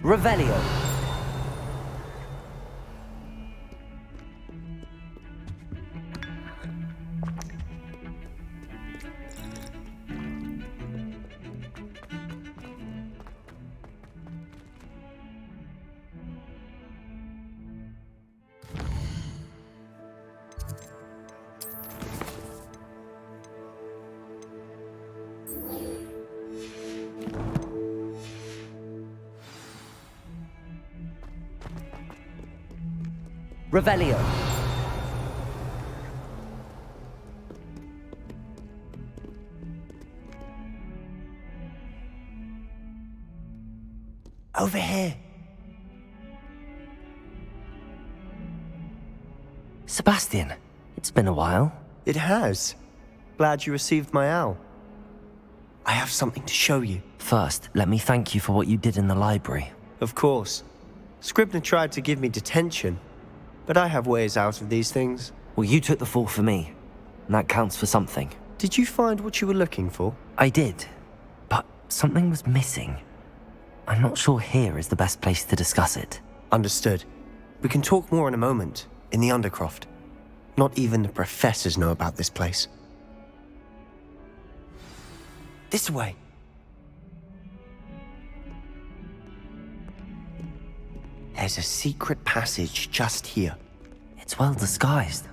Revelio. Revelio. Over here. Sebastian, it's been a while. It has. Glad you received my owl. I have something to show you. First, let me thank you for what you did in the library. Of course. Scribner tried to give me detention, but I have ways out of these things. Well, you took the fall for me, and that counts for something. Did you find what you were looking for? I did, but something was missing. I'm not sure here is the best place to discuss it. Understood. We can talk more in a moment, in the Undercroft. Not even the professors know about this place. This way. There's a secret passage just here. It's well disguised.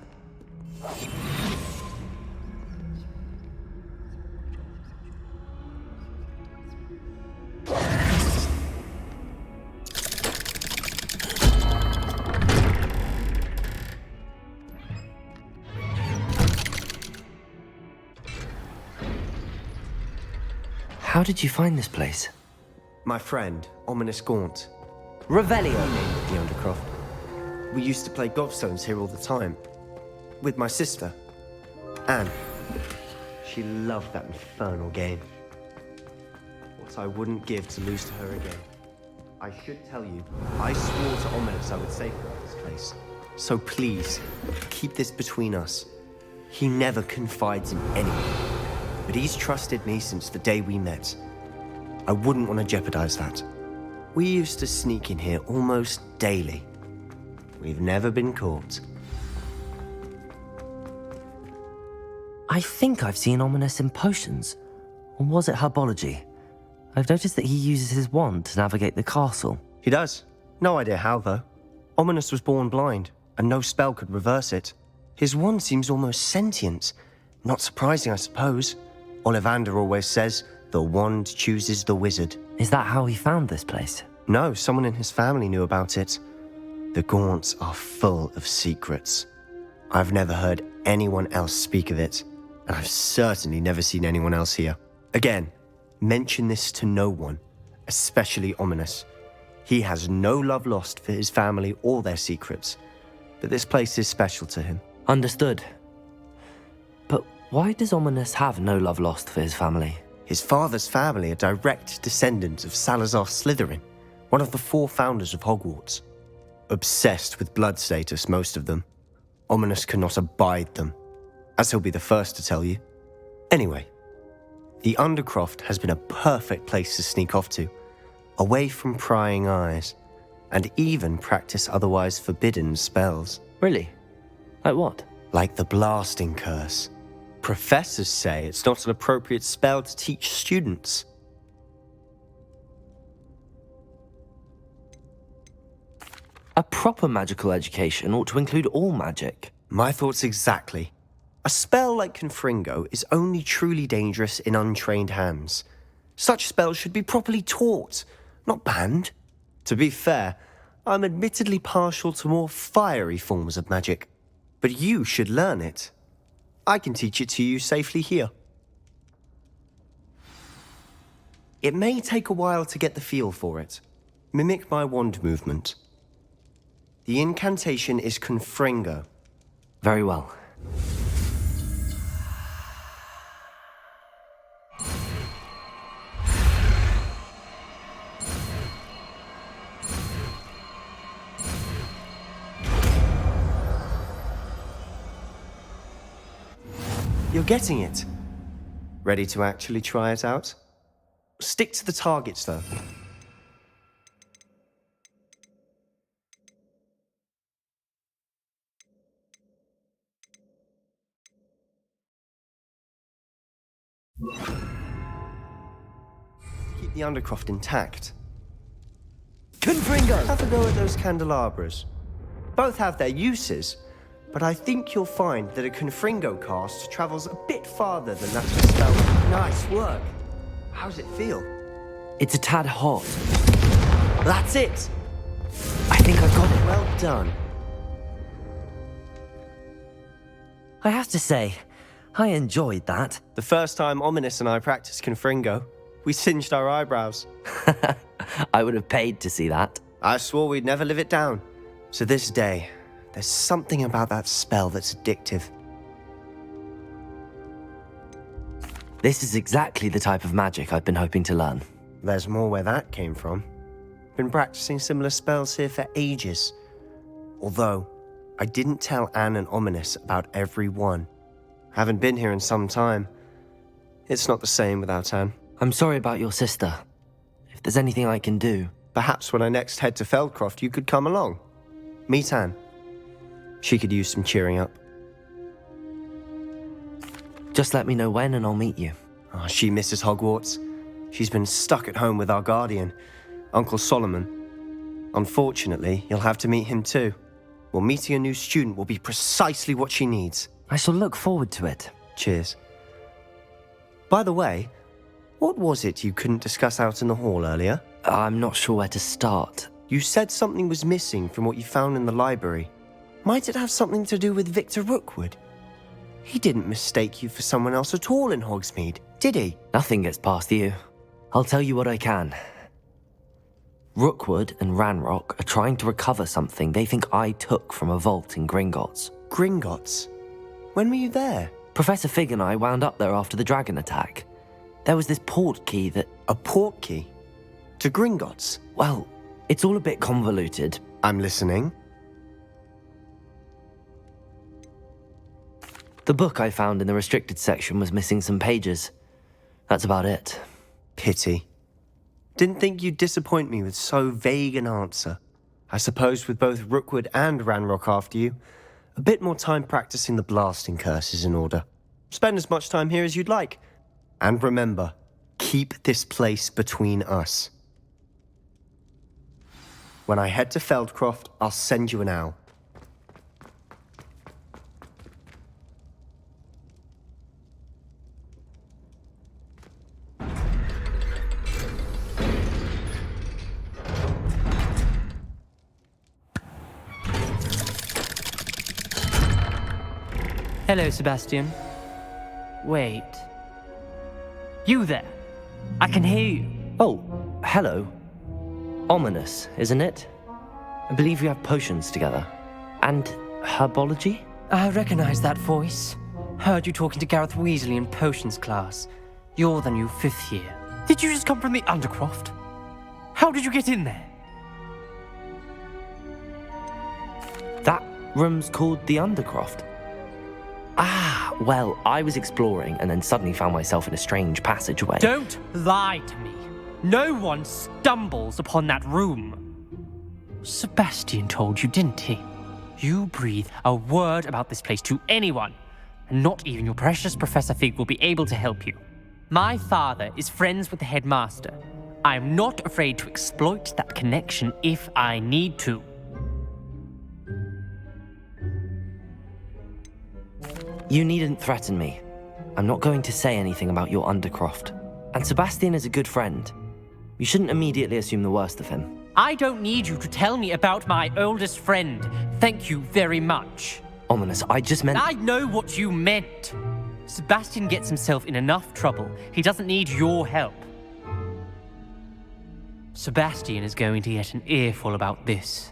How did you find this place? My friend, Ominous Gaunt, Revelio. the Undercroft. We used to play gobstones here all the time. With my sister, Anne. She loved that infernal game. What I wouldn't give to lose to her again. I should tell you, I swore to Ominous I would safeguard this place. So please, keep this between us. He never confides in anyone. But he's trusted me since the day we met. I wouldn't want to jeopardize that. We used to sneak in here almost daily. We've never been caught. I think I've seen Ominous in potions. Or was it herbology? I've noticed that he uses his wand to navigate the castle. He does. No idea how, though. Ominous was born blind, and no spell could reverse it. His wand seems almost sentient. Not surprising, I suppose. Ollivander always says, the wand chooses the wizard. Is that how he found this place? No, someone in his family knew about it. The Gaunts are full of secrets. I've never heard anyone else speak of it, and I've certainly never seen anyone else here. Again, mention this to no one, especially Ominous. He has no love lost for his family or their secrets, but this place is special to him. Understood. But why does Ominous have no love lost for his family? His father's family are direct descendants of Salazar Slytherin, one of the 4 founders of Hogwarts. Obsessed with blood status, most of them. Ominous cannot abide them, as he'll be the first to tell you. Anyway, the Undercroft has been a perfect place to sneak off to, away from prying eyes, and even practice otherwise forbidden spells. Really? Like what? Like the blasting curse. Professors say it's not an appropriate spell to teach students. A proper magical education ought to include all magic. My thoughts exactly. A spell like Confringo is only truly dangerous in untrained hands. Such spells should be properly taught, not banned. To be fair, I'm admittedly partial to more fiery forms of magic. But you should learn it. I can teach it to you safely here. It may take a while to get the feel for it. Mimic my wand movement. The incantation is Confringo. Very well. You're getting it. Ready to actually try it out? Stick to the targets, though. Keep the Undercroft intact. Confringo! Have a go at those candelabras. Both have their uses, but I think you'll find that a Confringo cast travels a bit farther than that of a spell. Nice work. How's it feel? It's a tad hot. That's it! I think I've got it. Well done. I have to say, I enjoyed that. The first time Ominous and I practiced Confringo, we singed our eyebrows. I would have paid to see that. I swore we'd never live it down. So this day, there's something about that spell that's addictive. This is exactly the type of magic I've been hoping to learn. There's more where that came from. Been practicing similar spells here for ages. Although, I didn't tell Anne and Ominous about every one. Haven't been here in some time. It's not the same without Anne. I'm sorry about your sister. If there's anything I can do... Perhaps when I next head to Feldcroft, you could come along. Meet Anne. She could use some cheering up. Just let me know when and I'll meet you. Oh, she misses Hogwarts. She's been stuck at home with our guardian, Uncle Solomon. Unfortunately, you'll have to meet him too. Well, meeting a new student will be precisely what she needs. I shall look forward to it. Cheers. By the way, what was it you couldn't discuss out in the hall earlier? I'm not sure where to start. You said something was missing from what you found in the library. Might it have something to do with Victor Rookwood? He didn't mistake you for someone else at all in Hogsmeade, did he? Nothing gets past you. I'll tell you what I can. Rookwood and Ranrock are trying to recover something they think I took from a vault in Gringotts. Gringotts? When were you there? Professor Fig and I wound up there after the dragon attack. There was this portkey that... A portkey? To Gringotts? Well, it's all a bit convoluted. I'm listening. The book I found in the restricted section was missing some pages. That's about it. Pity. Didn't think you'd disappoint me with so vague an answer. I suppose with both Rookwood and Ranrock after you, a bit more time practicing the blasting curse is in order. Spend as much time here as you'd like. And remember, keep this place between us. When I head to Feldcroft, I'll send you an owl. Hello, Sebastian. Wait. You there? I can hear you. Oh, hello. Ominous, isn't it? I believe you have potions together. And herbology? I recognize that voice. Heard you talking to Gareth Weasley in potions class. You're the new 5th year. Did you just come from the Undercroft? How did you get in there? That room's called the Undercroft. Ah, well, I was exploring and then suddenly found myself in a strange passageway. Don't lie to me. No one stumbles upon that room. Sebastian told you, didn't he? You breathe a word about this place to anyone, and not even your precious Professor Fig will be able to help you. My father is friends with the headmaster. I am not afraid to exploit that connection if I need to. You needn't threaten me. I'm not going to say anything about your Undercroft. And Sebastian is a good friend. You shouldn't immediately assume the worst of him. I don't need you to tell me about my oldest friend. Thank you very much. Ominous, I just meant... I know what you meant. Sebastian gets himself in enough trouble. He doesn't need your help. Sebastian is going to get an earful about this.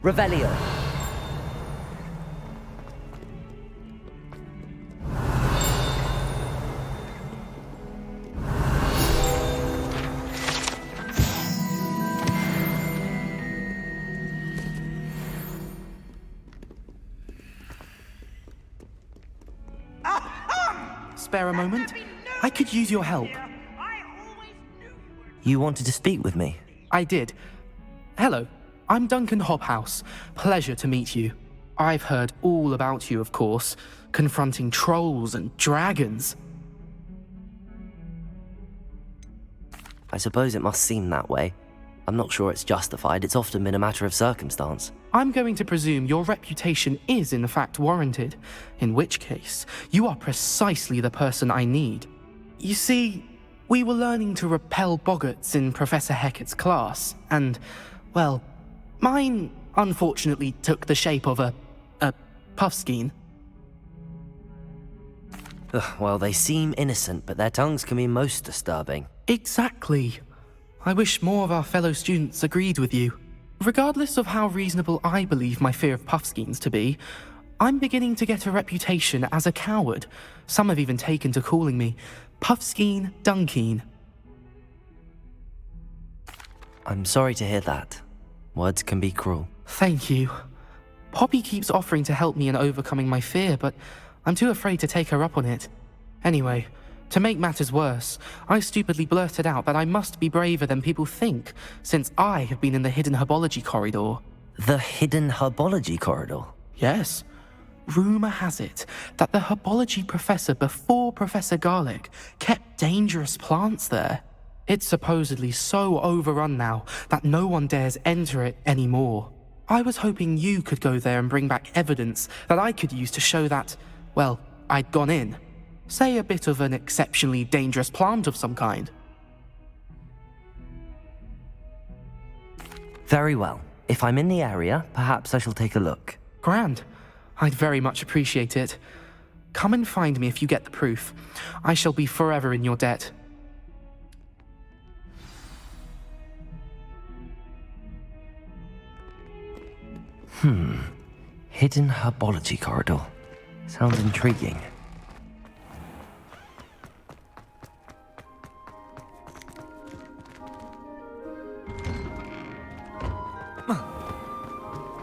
Revelio. spare a moment? I could use your help. You wanted to speak with me? I did. Hello, I'm Duncan Hobhouse. Pleasure to meet you. I've heard all about you, of course, confronting trolls and dragons. I suppose it must seem that way. I'm not sure it's justified. It's often been a matter of circumstance. I'm going to presume your reputation is in fact warranted, in which case, you are precisely the person I need. You see, we were learning to repel boggarts in Professor Hecat's class, and, well, mine unfortunately took the shape of a puffskein. Well, they seem innocent, but their tongues can be most disturbing. Exactly. I wish more of our fellow students agreed with you. Regardless of how reasonable I believe my fear of puffskeins to be, I'm beginning to get a reputation as a coward. Some have even taken to calling me Puffskeen Dunkeen. I'm sorry to hear that. Words can be cruel. Thank you. Poppy keeps offering to help me in overcoming my fear, but I'm too afraid to take her up on it. Anyway, to make matters worse, I stupidly blurted out that I must be braver than people think, since I have been in the hidden herbology corridor. The hidden herbology corridor? Yes. Rumour has it that the herbology professor before Professor Garlic kept dangerous plants there. It's supposedly so overrun now that no one dares enter it anymore. I was hoping you could go there and bring back evidence that I could use to show that, well, I'd gone in. Say a bit of an exceptionally dangerous plant of some kind. Very well. If I'm in the area, perhaps I shall take a look. Grand. I'd very much appreciate it. Come and find me if you get the proof. I shall be forever in your debt. Hidden herbology corridor. Sounds intriguing.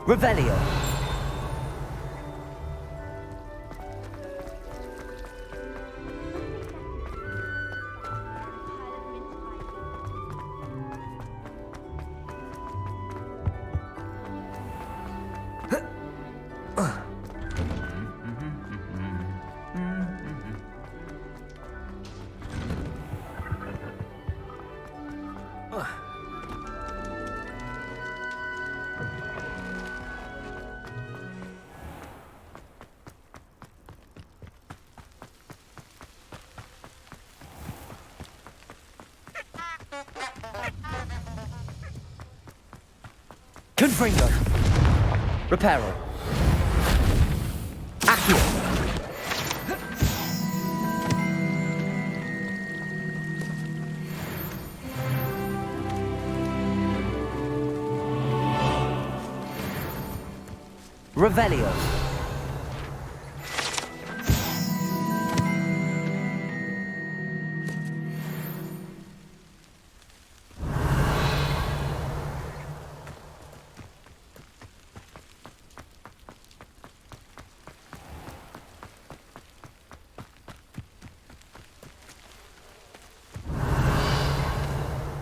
Revelio. Confringo. Reparo. Accio. Revelio.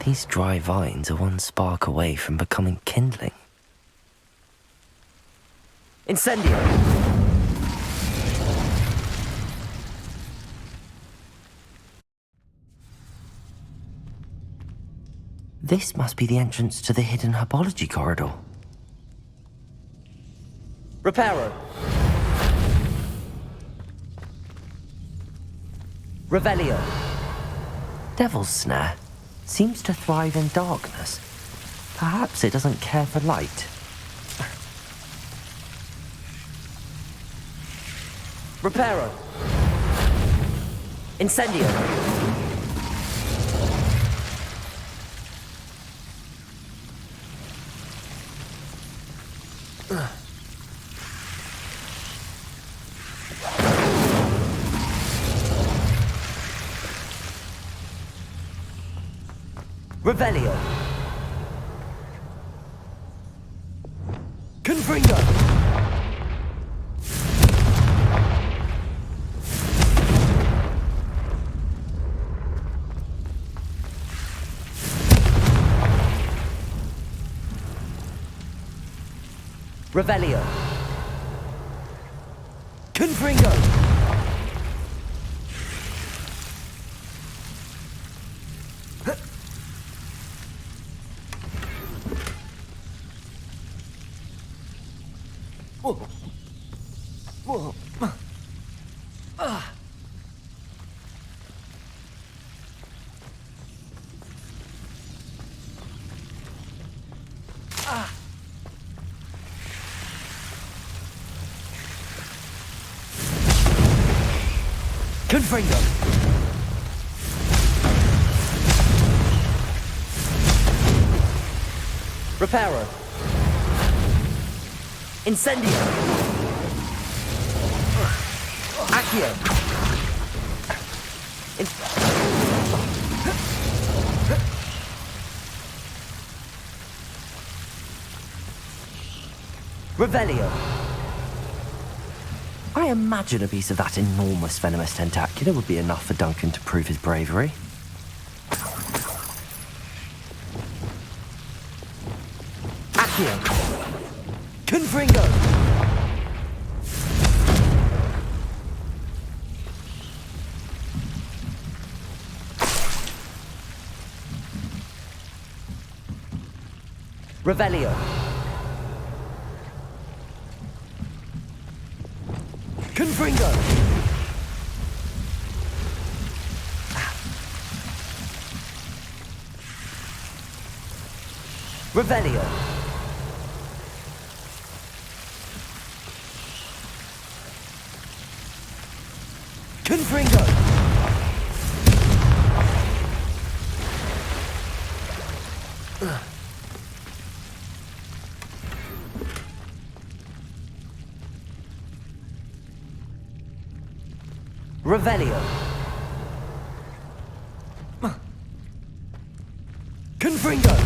These dry vines are one spark away from becoming kindling. Incendio! This must be the entrance to the hidden herbology corridor. Reparo! Revelio! Devil's Snare seems to thrive in darkness. Perhaps it doesn't care for light. Reparo! Incendio! Revelio! Confringo! Revelio. Confringo. Confringo. Reparo. Incendio. Accio. Revelio. I imagine a piece of that enormous venomous tentacular would be enough for Duncan to prove his bravery. Accio. Confringo. Revelio. Confringo. Revelio. Confringo. Revelio. Confringo.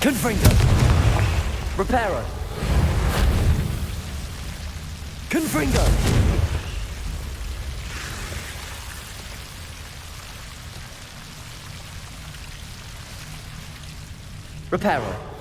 Confringo. Reparo. Confringo. Reparo.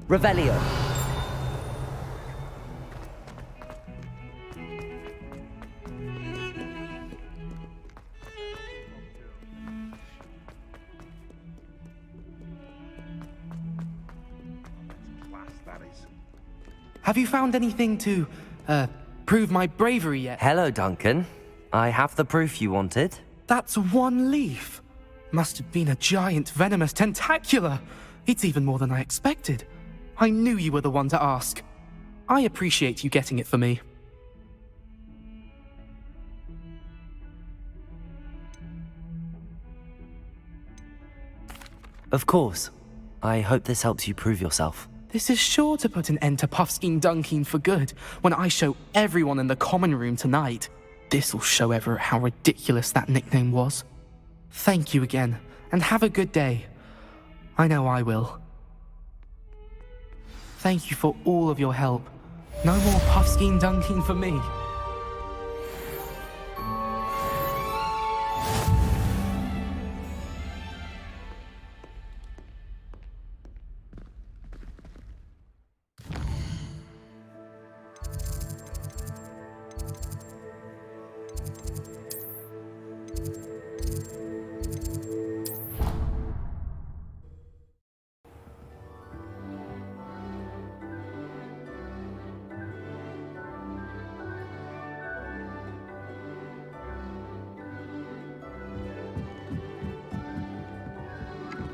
Revelio. Have you found anything to, prove my bravery yet? Hello, Duncan. I have the proof you wanted. That's one leaf. Must have been a giant venomous tentacula. It's even more than I expected. I knew you were the one to ask. I appreciate you getting it for me. Of course. I hope this helps you prove yourself. This is sure to put an end to Puffskein Dunkeen for good when I show everyone in the common room tonight. This'll show Everett how ridiculous that nickname was. Thank you again, and have a good day. I know I will. Thank you for all of your help. No more Puffskein Dunkeen for me.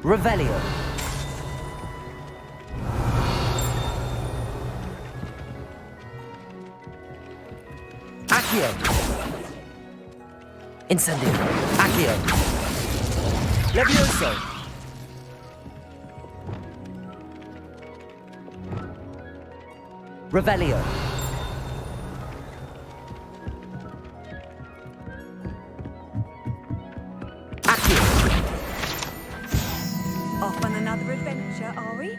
Revelio. Accio. Incendio. Accio. Levioso. Revelio. Off on another adventure, are we?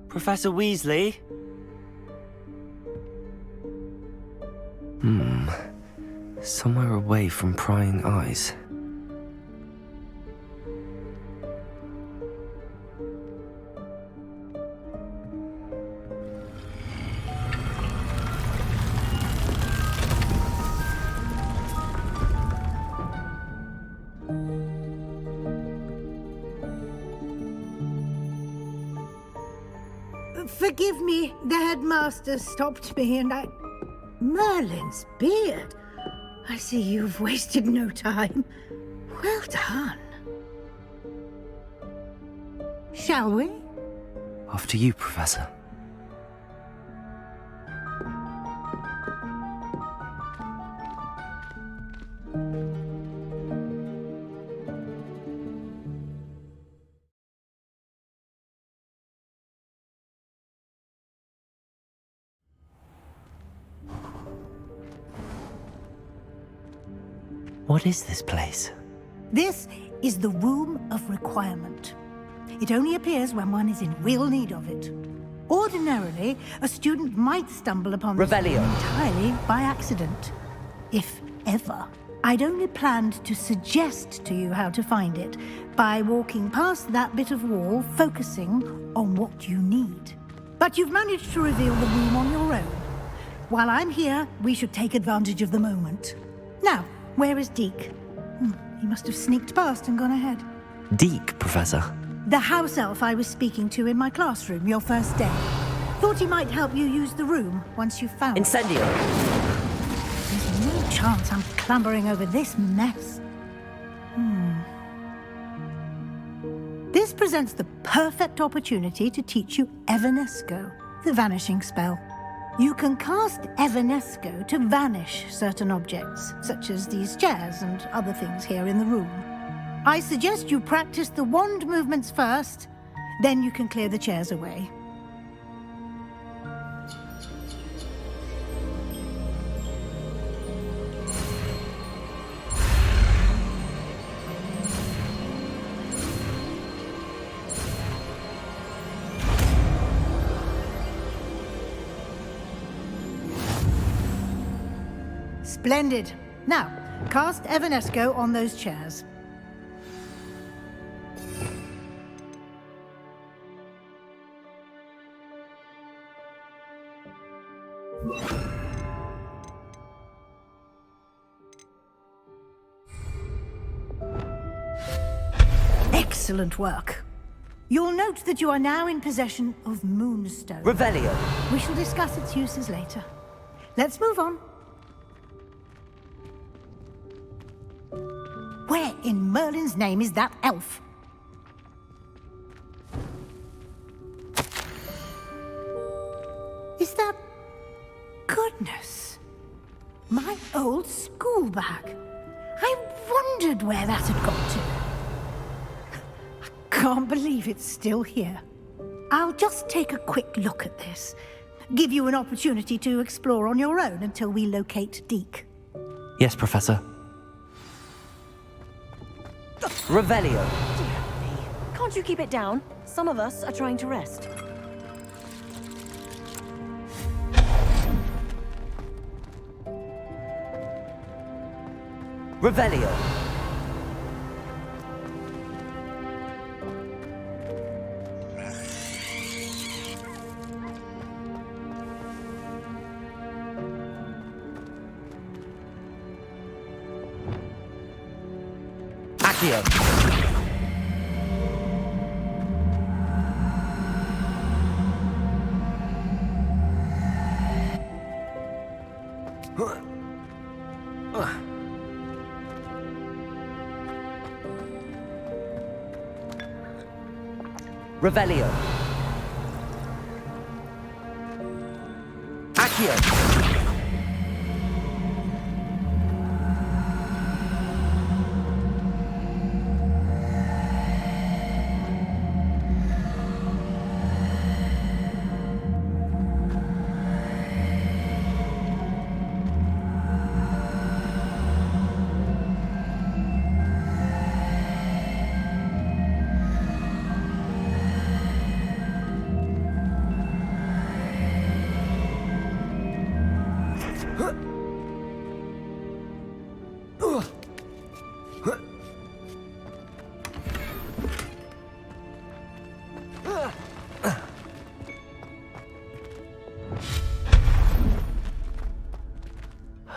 Professor Weasley? Somewhere away from prying eyes. Forgive me, the headmaster stopped me and I... Merlin's beard. I see you've wasted no time. Well done. Shall we? After you, Professor. What is this place? This is the Room of Requirement. It only appears when one is in real need of it. Ordinarily, a student might stumble upon this Revelio. room entirely by accident. If ever. I'd only planned to suggest to you how to find it by walking past that bit of wall, focusing on what you need. But you've managed to reveal the room on your own. While I'm here, we should take advantage of the moment. Now, where is Deke? He must have sneaked past and gone ahead. Deke, Professor. The house elf I was speaking to in my classroom your first day. Thought he might help you use the room once you've found it. Incendio. There's no chance I'm clambering over this mess. This presents the perfect opportunity to teach you Evanesco, the vanishing spell. You can cast Evanesco to vanish certain objects, such as these chairs and other things here in the room. I suggest you practice the wand movements first, then you can clear the chairs away. Splendid. Now, cast Evanesco on those chairs. Excellent work. You'll note that you are now in possession of Moonstone. Revelio. We shall discuss its uses later. Let's move on. Where in Merlin's name is that elf? Is that... Goodness. My old school bag. I wondered where that had got to. I can't believe it's still here. I'll just take a quick look at this. Give you an opportunity to explore on your own until we locate Deke. Yes, Professor. Revelio. Can't you keep it down? Some of us are trying to rest. Revelio. Accio. Revelio. Accio.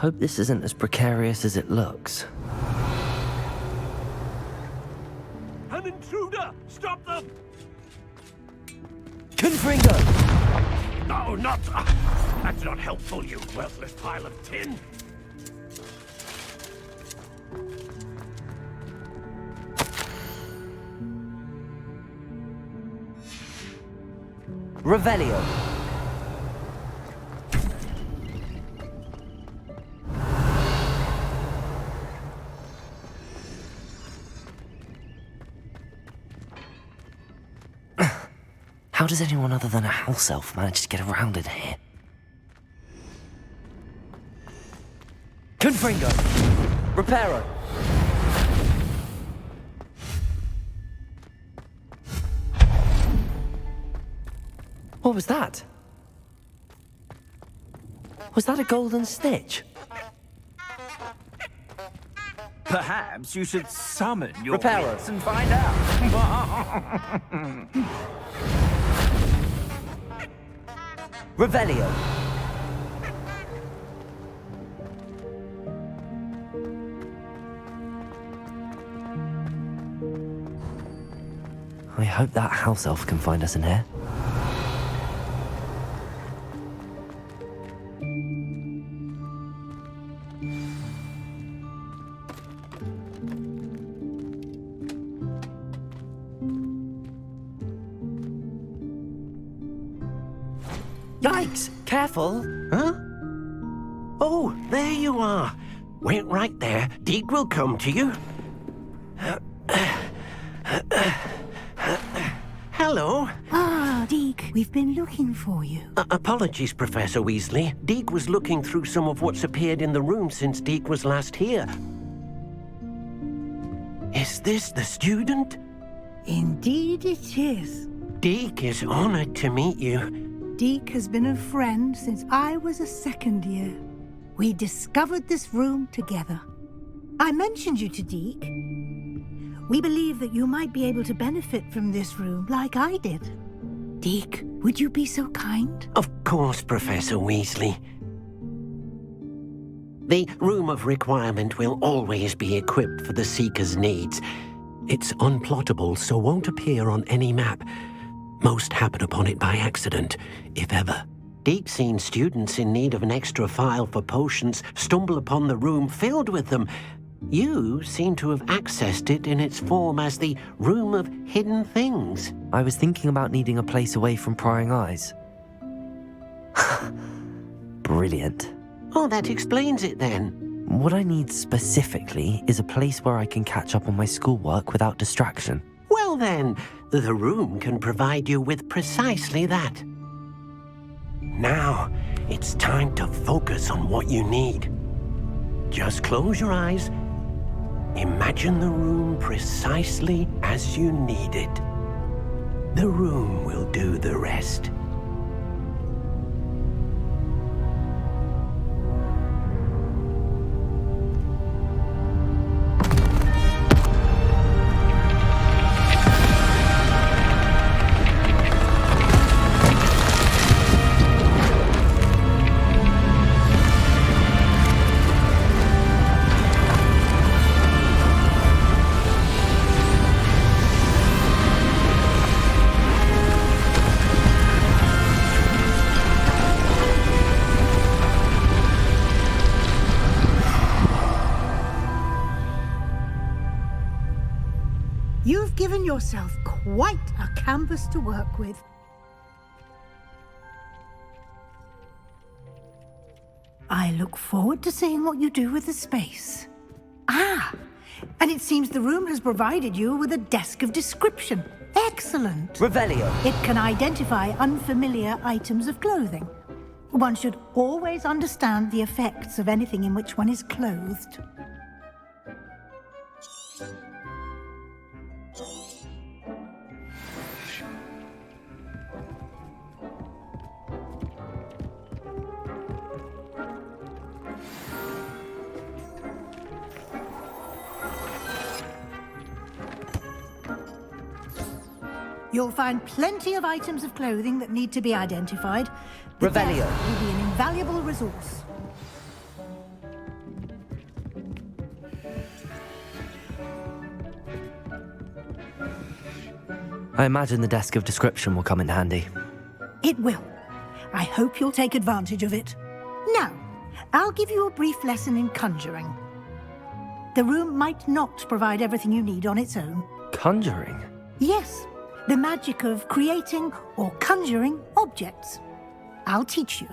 Hope this isn't as precarious as it looks. An intruder! Stop them! Confringo! No, not... that's not helpful, you worthless pile of tin! Revelio. How does anyone other than a house elf manage to get around in here? Confringo! Reparo! What was that? Was that a golden stitch? Perhaps you should summon your Reparo. wits and find out. Revelio. I hope that house elf can find us in here. Yikes! Careful! Huh? Oh, there you are. Wait right there. Deke will come to you. Hello. Ah, Deke, we've been looking for you. Apologies, Professor Weasley. Deke was looking through some of what's appeared in the room since Deke was last here. Is this the student? Indeed it is. Deke is honored to meet you. Deke has been a friend since I was a second year. We discovered this room together. I mentioned you to Deke. We believe that you might be able to benefit from this room like I did. Deke, would you be so kind? Of course, Professor Weasley. The Room of Requirement will always be equipped for the Seeker's needs. It's unplottable, so won't appear on any map. Most happen upon it by accident, if ever. Deke's seen students in need of an extra file for potions stumble upon the room filled with them. You seem to have accessed it in its form as the Room of Hidden Things. I was thinking about needing a place away from prying eyes. Brilliant. Oh, that explains it then. What I need specifically is a place where I can catch up on my schoolwork without distraction. Well then, the room can provide you with precisely that. Now, it's time to focus on what you need. Just close your eyes. Imagine the room precisely as you need it. The room will do the rest. You've given yourself quite a canvas to work with. I look forward to seeing what you do with the space. Ah, and it seems the room has provided you with a desk of description. Excellent. Revelio. It can identify unfamiliar items of clothing. One should always understand the effects of anything in which one is clothed. You'll find plenty of items of clothing that need to be identified. The Revelio. desk will be an invaluable resource. I imagine the desk of description will come in handy. It will. I hope you'll take advantage of it. Now, I'll give you a brief lesson in conjuring. The room might not provide everything you need on its own. Conjuring? Yes, the magic of creating or conjuring objects. I'll teach you.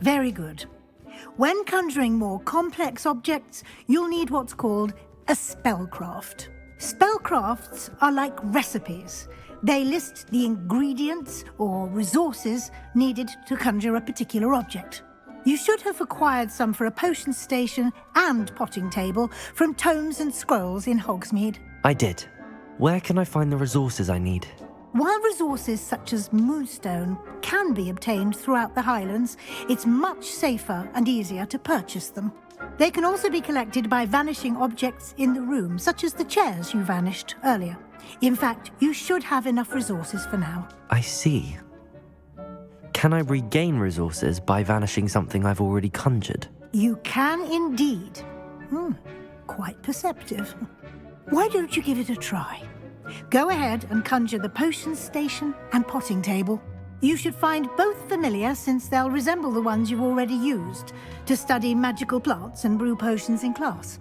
Very good. When conjuring more complex objects, you'll need what's called a spellcraft. Spellcrafts are like recipes. They list the ingredients or resources needed to conjure a particular object. You should have acquired some for a potion station and potting table from tomes and scrolls in Hogsmeade. I did. Where can I find the resources I need? While resources such as moonstone can be obtained throughout the Highlands, it's much safer and easier to purchase them. They can also be collected by vanishing objects in the room, such as the chairs you vanished earlier. In fact, you should have enough resources for now. I see. Can I regain resources by vanishing something I've already conjured? You can indeed. Quite perceptive. Why don't you give it a try? Go ahead and conjure the potions station and potting table. You should find both familiar, since they'll resemble the ones you've already used to study magical plants and brew potions in class.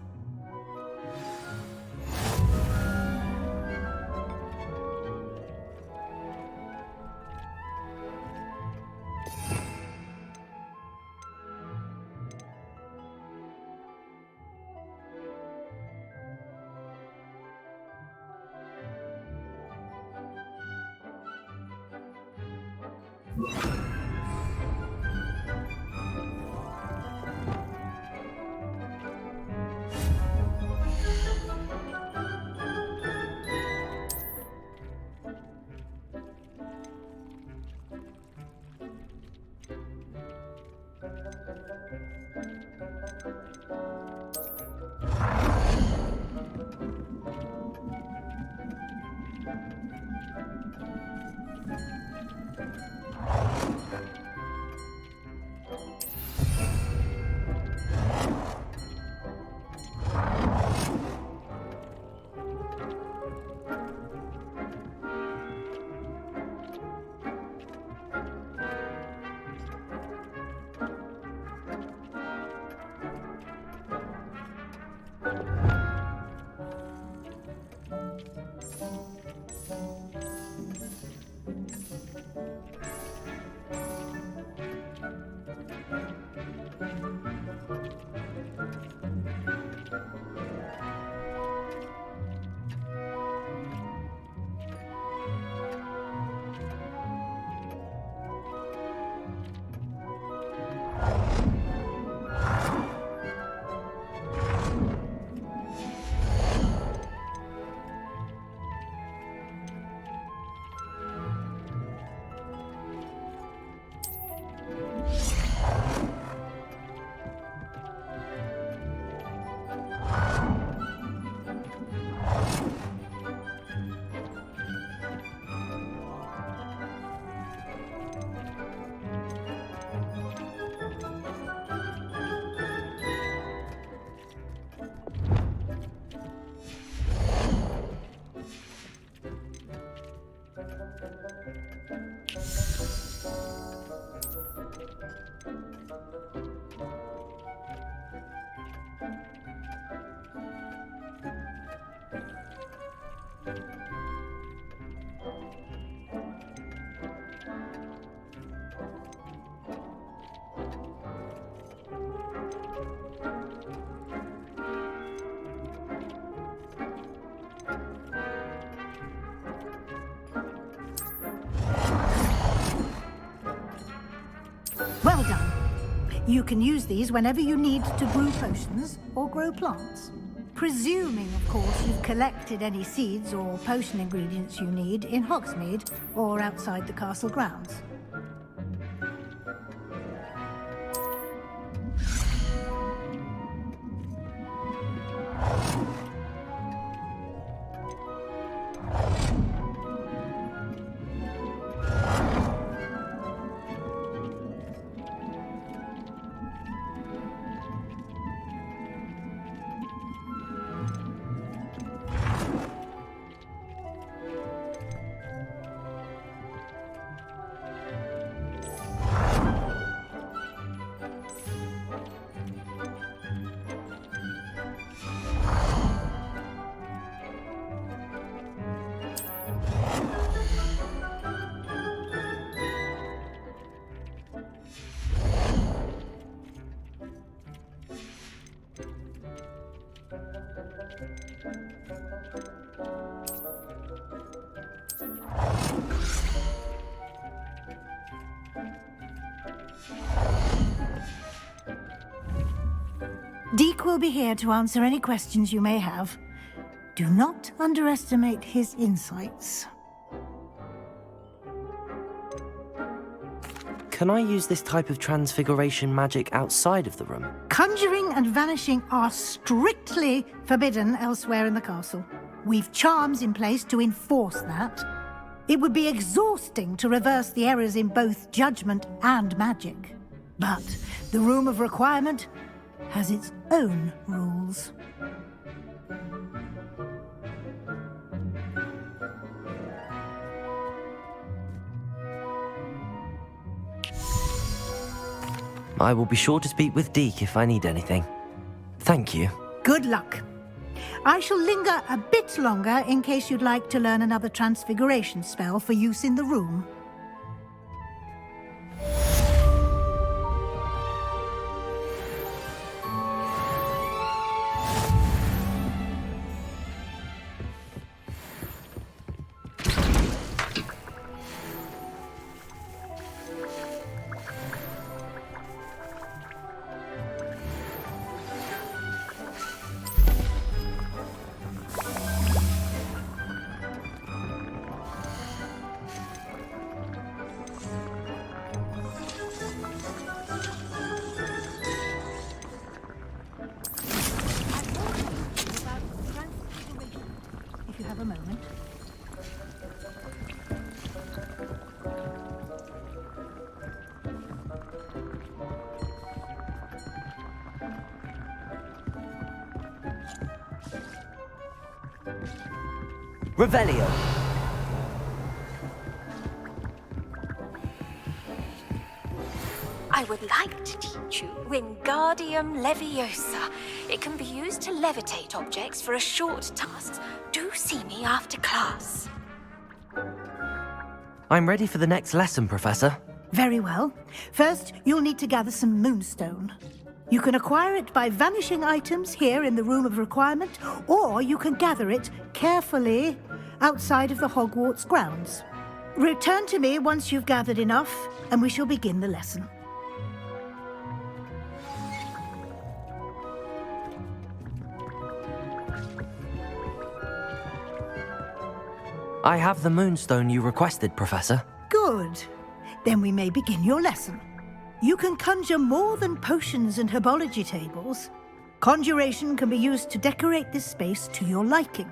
Well done. You can use these whenever you need to brew potions or grow plants. Presuming, of course, you've collected any seeds or potion ingredients you need in Hogsmeade or outside the castle grounds. Deke will be here to answer any questions you may have. Do not underestimate his insights. Can I use this type of transfiguration magic outside of the room? Conjuring and vanishing are strictly forbidden elsewhere in the castle. We've charms in place to enforce that. It would be exhausting to reverse the errors in both judgment and magic. But the Room of Requirement has its own rules. I will be sure to speak with Deke if I need anything. Thank you. Good luck. I shall linger a bit longer in case you'd like to learn another transfiguration spell for use in the room. If you have a moment. Revelio. I would like to teach you Wingardium Leviosa. It can be used to levitate objects for a short task. Do see me after class. I'm ready for the next lesson, Professor. Very well. First, you'll need to gather some moonstone. You can acquire it by vanishing items here in the Room of Requirement, or you can gather it carefully outside of the Hogwarts grounds. Return to me once you've gathered enough, and we shall begin the lesson. I have the moonstone you requested, Professor. Good. Then we may begin your lesson. You can conjure more than potions and herbology tables. Conjuration can be used to decorate this space to your liking.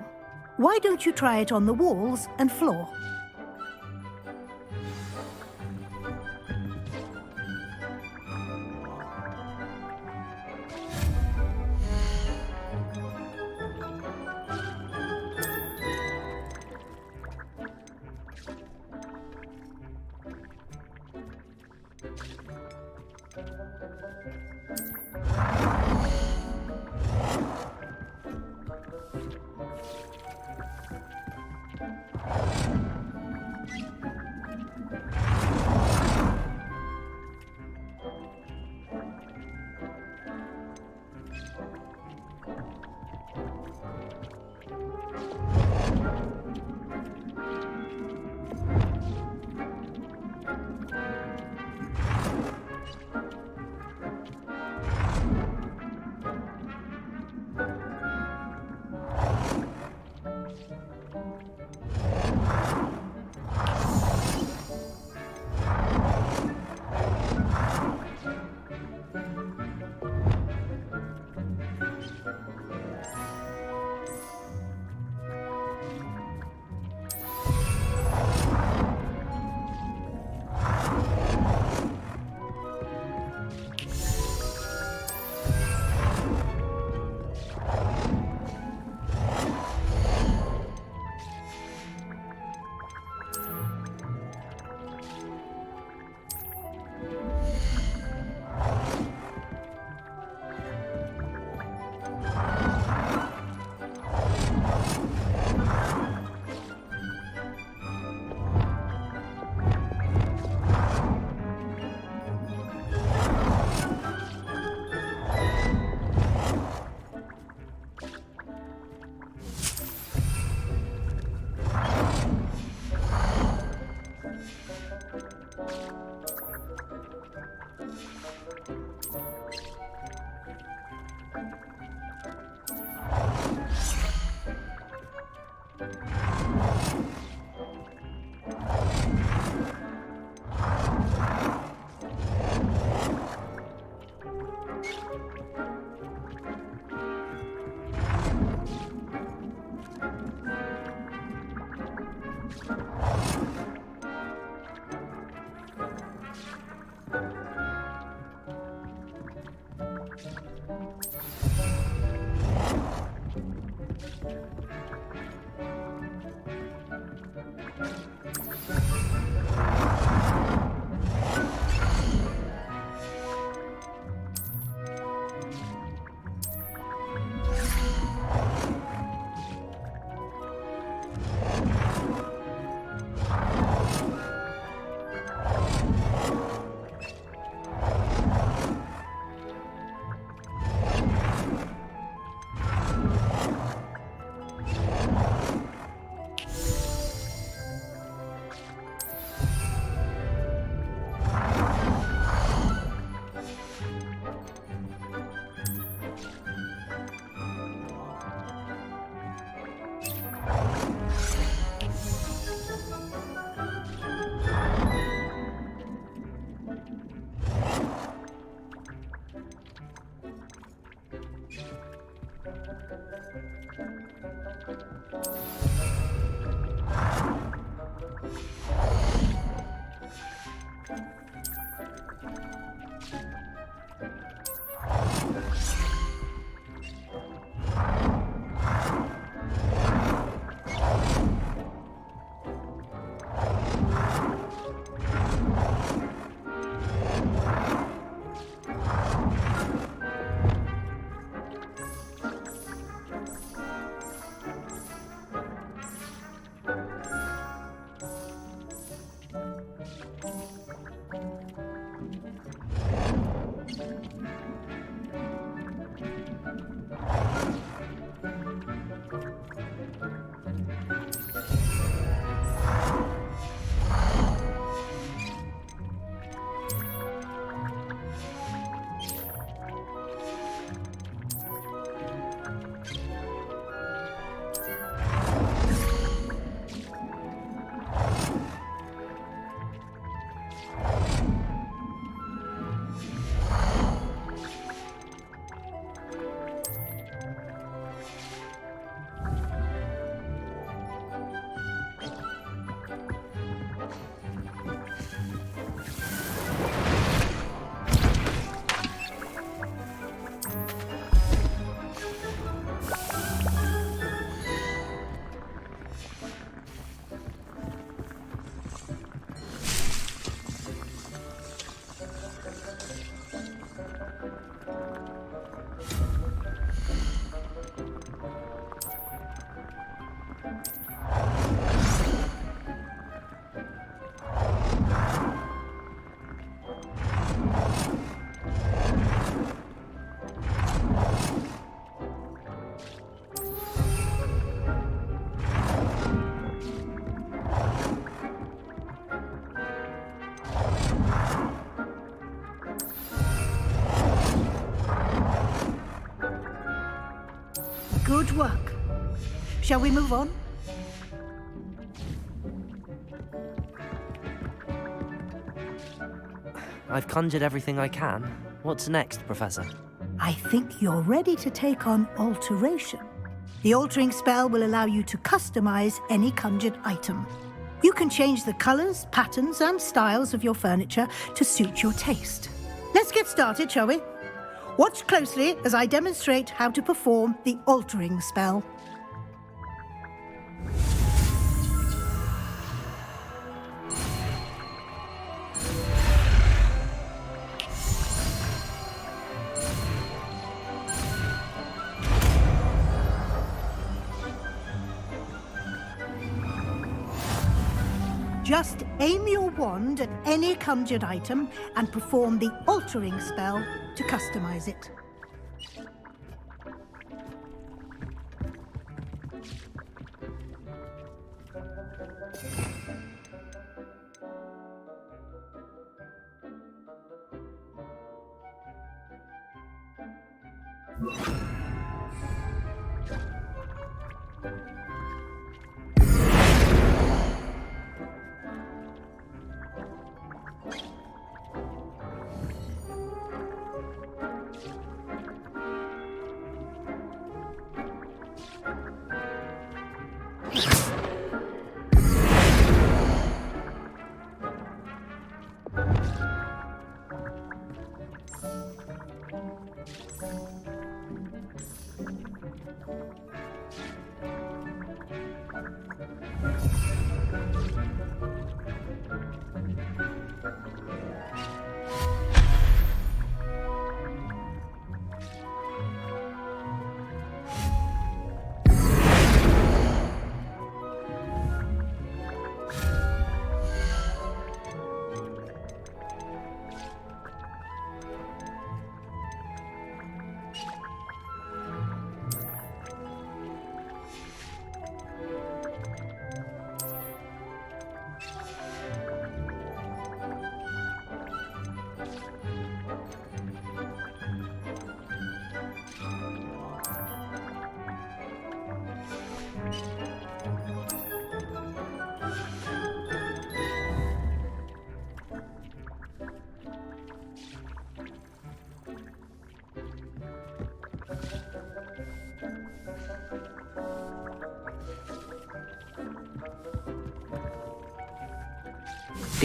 Why don't you try it on the walls and floor? Shall we move on? I've conjured everything I can. What's next, Professor? I think you're ready to take on alteration. The altering spell will allow you to customize any conjured item. You can change the colors, patterns, and styles of your furniture to suit your taste. Let's get started, shall we? Watch closely as I demonstrate how to perform the altering spell. Just aim your wand at any conjured item and perform the altering spell to customize it.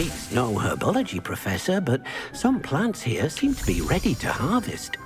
It's no herbology, Professor, but some plants here seem to be ready to harvest.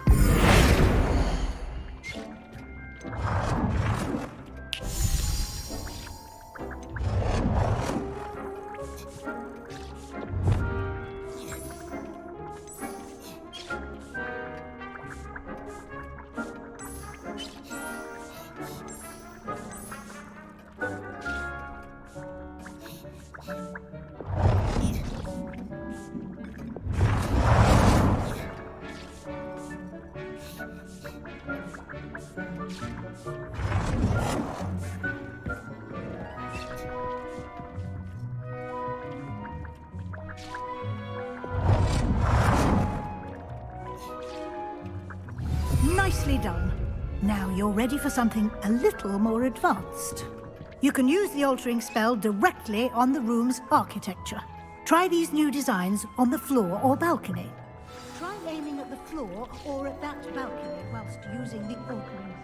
Nicely done. Now you're ready for something a little more advanced. You can use the altering spell directly on the room's architecture. Try these new designs on the floor or balcony. Try aiming at the floor or at that balcony whilst using the altering spell.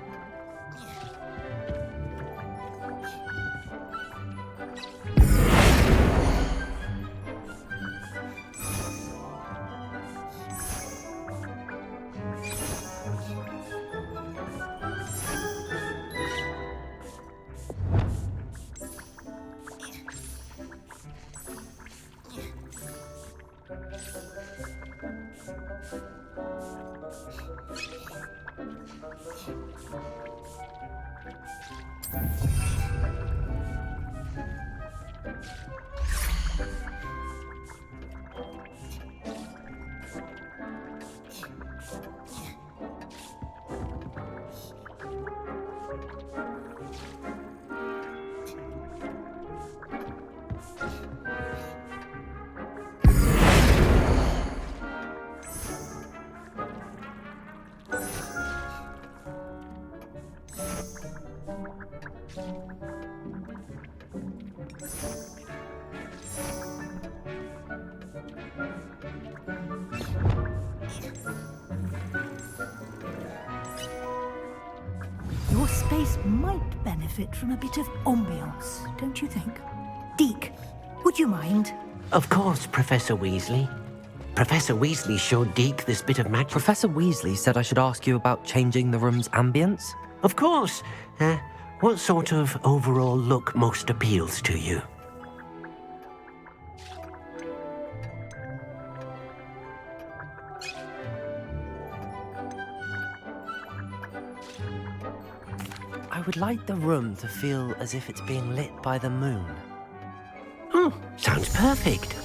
space might benefit from a bit of ambiance, don't you think? Deke, would you mind? Of course, Professor Weasley. Professor Weasley showed Deke this bit of magic. Professor Weasley said I should ask you about changing the room's ambience? Of course. What sort of overall look most appeals to you? I would like the room to feel as if it's being lit by the moon. Oh, sounds perfect.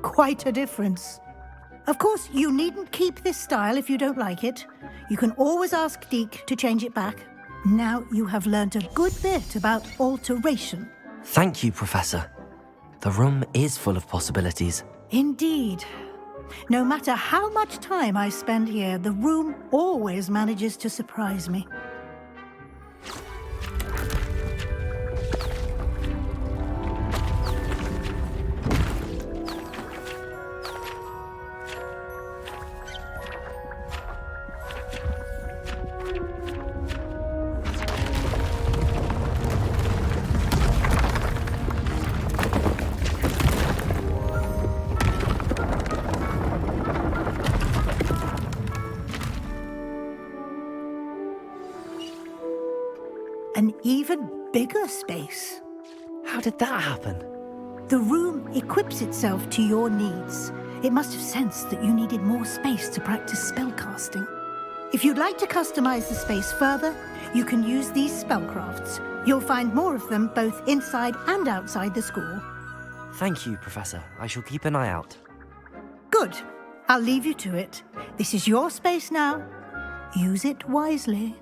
Quite a difference. Of course, you needn't keep this style if you don't like it. You can always ask Deke to change it back. Now you have learnt a good bit about alteration. Thank you, Professor. The room is full of possibilities. Indeed. No matter how much time I spend here, the room always manages to surprise me. An even bigger space. How did that happen? The room equips itself to your needs. It must have sensed that you needed more space to practice spellcasting. If you'd like to customize the space further, you can use these spellcrafts. You'll find more of them both inside and outside the school. Thank you, Professor. I shall keep an eye out. Good. I'll leave you to it. This is your space now. Use it wisely.